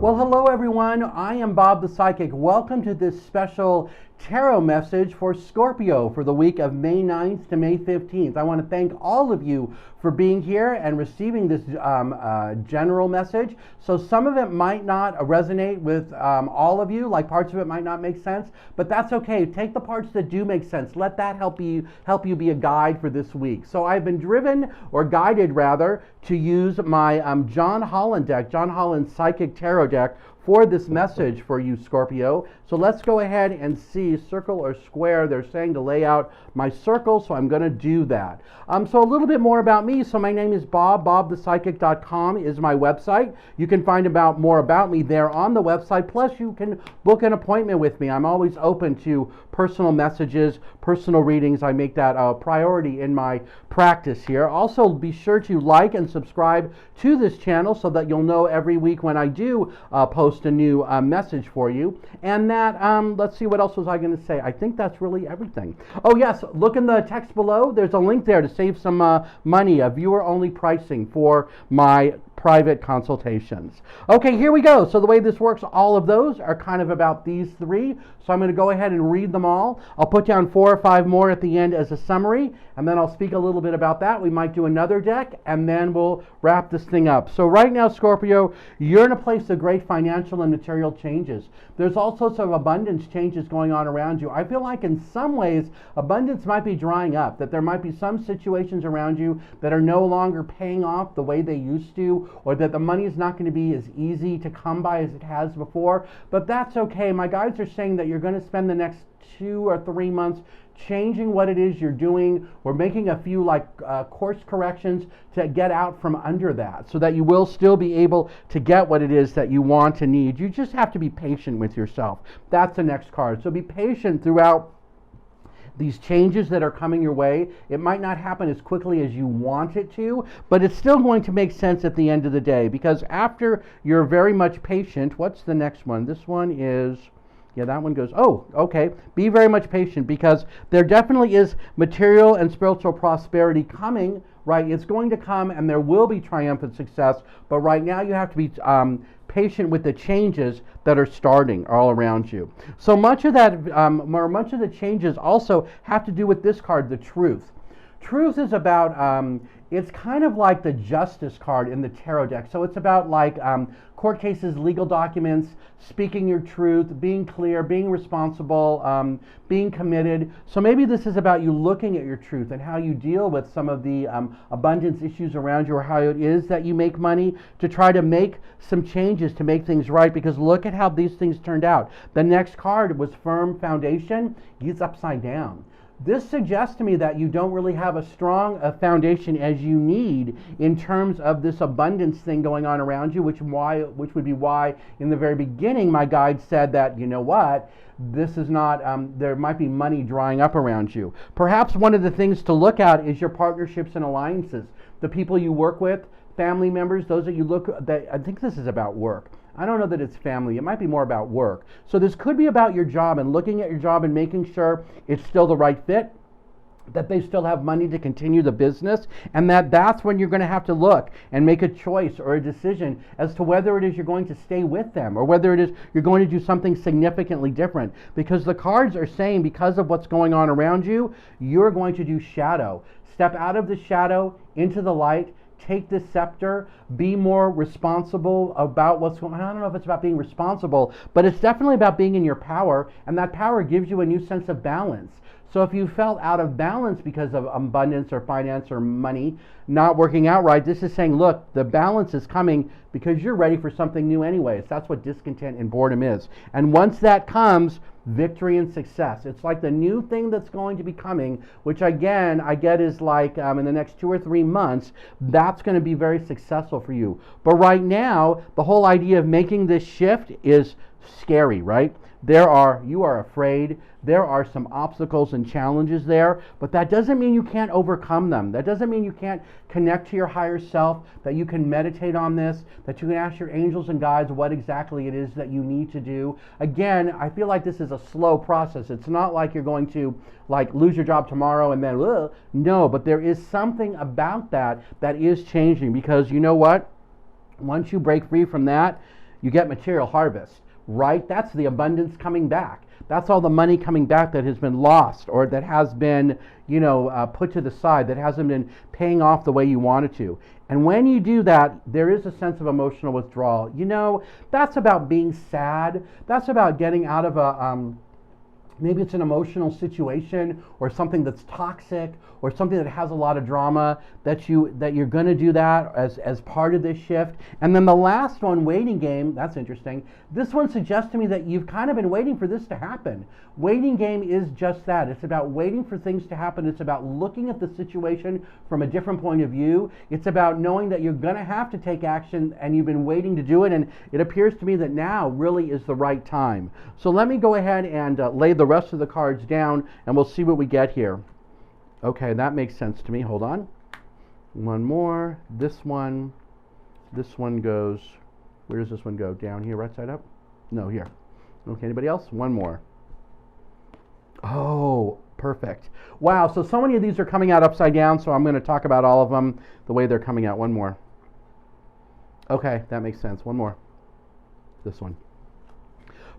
Well, hello everyone. I am Bob the Psychic. Welcome to this special tarot message for Scorpio for the week of May 9th to May 15th. I want to thank all of you for being here and receiving this general message. So some of it might not resonate with all of you, like parts of it might not make sense, but that's okay. Take the parts that do make sense. Let that help you be a guide for this week. So I've been driven, or guided rather, to use my John Holland deck, John Holland Psychic Tarot deck, for this message for you, Scorpio. So let's go ahead and see, circle or square. They're saying to lay out my circle, so I'm going to do that. So a little bit more about me. So my name is Bob. BobThePsychic.com is my website. You can find more about me there on the website. Plus, you can book an appointment with me. I'm always open to personal messages, personal readings. I make that a priority in my practice here. Also, be sure to like and subscribe to this channel so that you'll know every week when I do post a new message for you. And that, let's see, what else was I going to say? I think that's really everything. Oh yes, look in the text below. There's a link there to save some money, viewer-only pricing for my private consultations. Okay, here we go. So the way this works, all of those are kind of about these three. So I'm going to go ahead and read them all. I'll put down 4 or 5 more at the end as a summary, and then I'll speak a little bit about that. We might do another deck, and then we'll wrap this thing up. So right now, Scorpio, you're in a place of great financial and material changes. There's all sorts of abundance changes going on around you. I feel like in some ways, abundance might be drying up, that there might be some situations around you that are no longer paying off the way they used to, or that the money is not going to be as easy to come by as it has before. But that's okay. My guides are saying that you're going to spend the next 2 or 3 months changing what it is you're doing, or making a few course corrections to get out from under that, so that you will still be able to get what it is that you want and need. You just have to be patient with yourself. That's the next card. So be patient throughout these changes that are coming your way. It might not happen as quickly as you want it to, but it's still going to make sense at the end of the day, because after you're very much patient, what's the next one? This one is, yeah, that one goes, oh, okay. Be very much patient, because there definitely is material and spiritual prosperity coming, right? It's going to come, and there will be triumphant success, but right now you have to be patient with the changes that are starting all around you. So much of that, much of the changes also have to do with this card, the Truth. Truth is about, it's kind of like the Justice card in the tarot deck. So it's about court cases, legal documents, speaking your truth, being clear, being responsible, being committed. So maybe this is about you looking at your truth and how you deal with some of the abundance issues around you, or how it is that you make money, to try to make some changes to make things right, because look at how these things turned out. The next card was Firm Foundation. It's upside down. This suggests to me that you don't really have a strong foundation as you need in terms of this abundance thing going on around you, which would be why in the very beginning my guide said that, you know what, this is not, there might be money drying up around you. Perhaps one of the things to look at is your partnerships and alliances. The people you work with, family members, those that you I think this is about work. I don't know that it's family. It might be more about work. So this could be about your job, and looking at your job and making sure it's still the right fit, that they still have money to continue the business, and that's when you're going to have to look and make a choice or a decision as to whether it is you're going to stay with them, or whether it is you're going to do something significantly different. Because the cards are saying, because of what's going on around you, you're going to do shadow. Step out of the shadow into the light. Take this scepter, be more responsible about what's going on. I don't know if it's about being responsible, but it's definitely about being in your power, and that power gives you a new sense of balance. So if you felt out of balance because of abundance or finance or money not working out right, this is saying, look, the balance is coming because you're ready for something new anyways. That's what discontent and boredom is. And once that comes, victory and success. It's like the new thing that's going to be coming, which again, I get is like in the next 2 or 3 months, that's going to be very successful for you. But right now, the whole idea of making this shift is scary, right? You are afraid. There are some obstacles and challenges there, but that doesn't mean you can't overcome them. That doesn't mean you can't connect to your higher self, that you can meditate on this, that you can ask your angels and guides what exactly it is that you need to do. Again, I feel like this is a slow process. It's not like you're going to lose your job tomorrow and then, no, but there is something about that is changing, because you know what? Once you break free from that, you get material harvest, right? That's the abundance coming back. That's all the money coming back that has been lost or that has been, put to the side, that hasn't been paying off the way you wanted to. And when you do that, there is a sense of emotional withdrawal. That's about being sad. That's about getting out of maybe it's an emotional situation or something that's toxic or something that has a lot of drama that you're going to do that as part of this shift. And then the last one, waiting game, that's interesting. This one suggests to me that you've kind of been waiting for this to happen. Waiting game is just that. It's about waiting for things to happen. It's about looking at the situation from a different point of view. It's about knowing that you're going to have to take action and you've been waiting to do it. And it appears to me that now really is the right time. So let me go ahead and lay the rest of the cards down and we'll see what we get here. Okay, that makes sense to me. Hold on. One more. This one goes, where does this one go? Down here, right side up? No, here. Okay, anybody else? One more. Oh, perfect. Wow, so many of these are coming out upside down, so I'm going to talk about all of them the way they're coming out. One more. Okay, that makes sense. One more. This one.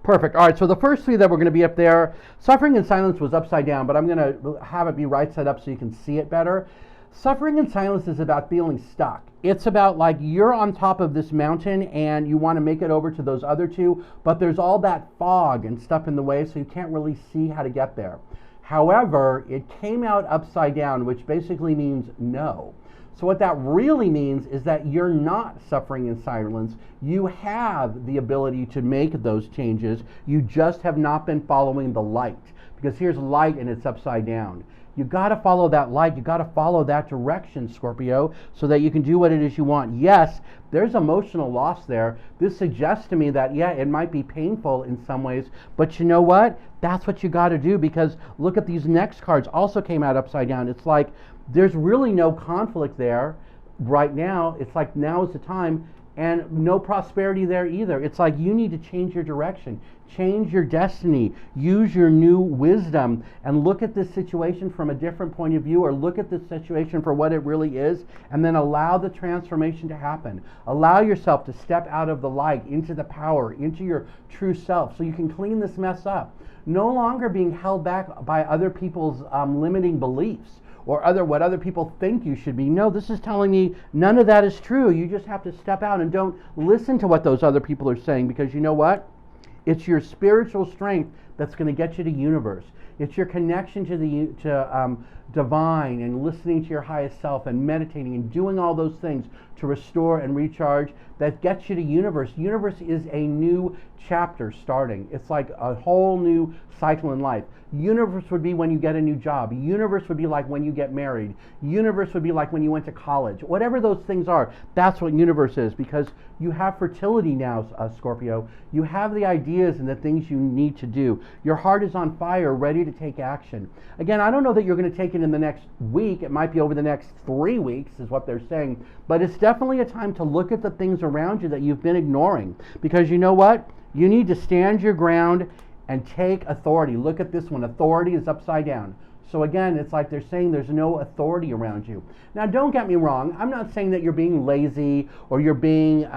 Perfect. All right, so the first three that were going to be up there, suffering in silence was upside down, but I'm going to have it be right side up so you can see it better. Suffering in silence is about feeling stuck. It's about like you're on top of this mountain and you want to make it over to those other two, but there's all that fog and stuff in the way, so you can't really see how to get there. However, it came out upside down, which basically means no. So what that really means is that you're not suffering in silence. You have the ability to make those changes. You just have not been following the light. Because here's light and it's upside down. You got to follow that light. You got to follow that direction, Scorpio, so that you can do what it is you want. Yes, there's emotional loss there. This suggests to me that, yeah, it might be painful in some ways, but you know what? That's what you got to do, because look at these next cards also came out upside down. It's like there's really no conflict there right now. It's like now is the time, and no prosperity there either. It's like you need to change your direction, change your destiny, use your new wisdom, and look at this situation from a different point of view, or look at this situation for what it really is, and then allow the transformation to happen. Allow yourself to step out of the light into the power, into your true self, so you can clean this mess up. No longer being held back by other people's limiting beliefs or what other people think you should be. No, this is telling me none of that is true. You just have to step out and don't listen to what those other people are saying, because you know what? It's your spiritual strength that's going to get you to universe. It's your connection to the divine and listening to your highest self and meditating and doing all those things to restore and recharge that gets you to universe. Universe is a new chapter starting. It's like a whole new cycle in life. Universe would be when you get a new job. Universe would be like when you get married. Universe would be like when you went to college. Whatever those things are, that's what universe is, because you have fertility now, Scorpio. You have the ideas and the things you need to do. Your heart is on fire, ready to take action. Again, I don't know that you're going to take it in the next week. It might be over the next 3 weeks is what they're saying. But it's definitely a time to look at the things around you that you've been ignoring. Because you know what? You need to stand your ground and take authority. Look at this one. Authority is upside down. So again, it's like they're saying there's no authority around you. Now, don't get me wrong. I'm not saying that you're being lazy or you're being,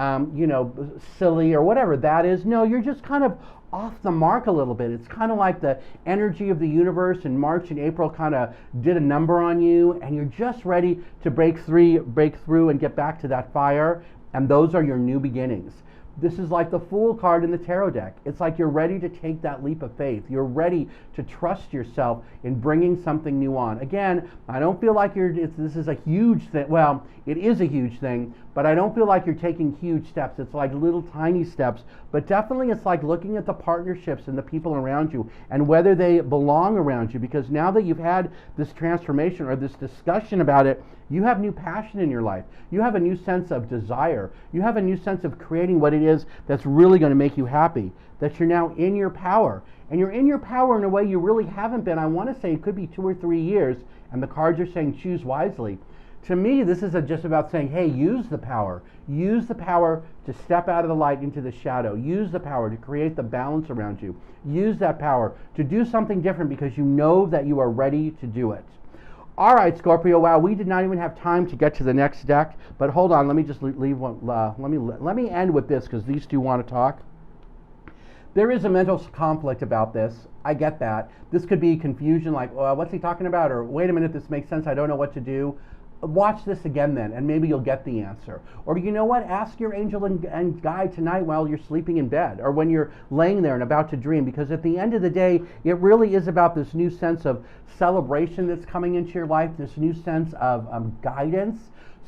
silly or whatever that is. No, you're just kind of off the mark a little bit. It's kind of like the energy of the universe in March and April kind of did a number on you, and you're just ready to break through and get back to that fire, and those are your new beginnings. This is like the Fool card in the tarot deck. It's like you're ready to take that leap of faith. You're ready to trust yourself in bringing something new on. Again, I don't feel like this is a huge thing. Well, it is a huge thing, but I don't feel like you're taking huge steps. It's like little tiny steps, but definitely it's like looking at the partnerships and the people around you and whether they belong around you, because now that you've had this transformation or this discussion about it, you have new passion in your life. You have a new sense of desire. You have a new sense of creating what it is that's really going to make you happy, that you're now in your power. And you're in your power in a way you really haven't been. I want to say it could be 2 or 3 years, and the cards are saying choose wisely. To me, this is just about saying, hey, use the power. Use the power to step out of the light into the shadow. Use the power to create the balance around you. Use that power to do something different because you know that you are ready to do it. All right, Scorpio. Wow, we did not even have time to get to the next deck. But hold on, let me just leave one. Let me end with this because these two want to talk. There is a mental conflict about this. I get that. This could be confusion, like, what's he talking about? Or wait a minute, this makes sense. I don't know what to do. Watch this again then, and maybe you'll get the answer. Or you know what? Ask your angel and guide tonight while you're sleeping in bed, or when you're laying there and about to dream, because at the end of the day, it really is about this new sense of celebration that's coming into your life, this new sense of guidance.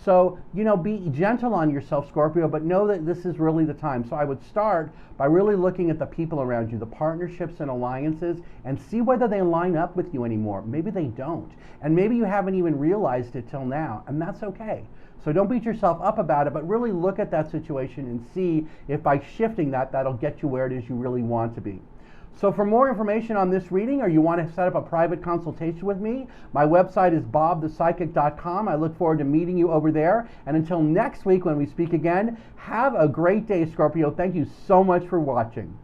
So, be gentle on yourself, Scorpio, but know that this is really the time. So I would start by really looking at the people around you, the partnerships and alliances, and see whether they line up with you anymore. Maybe they don't. And maybe you haven't even realized it till now, and that's okay. So don't beat yourself up about it, but really look at that situation and see if by shifting that, that'll get you where it is you really want to be. So for more information on this reading, or you want to set up a private consultation with me, my website is bobthepsychic.com. I look forward to meeting you over there. And until next week when we speak again, have a great day, Scorpio. Thank you so much for watching.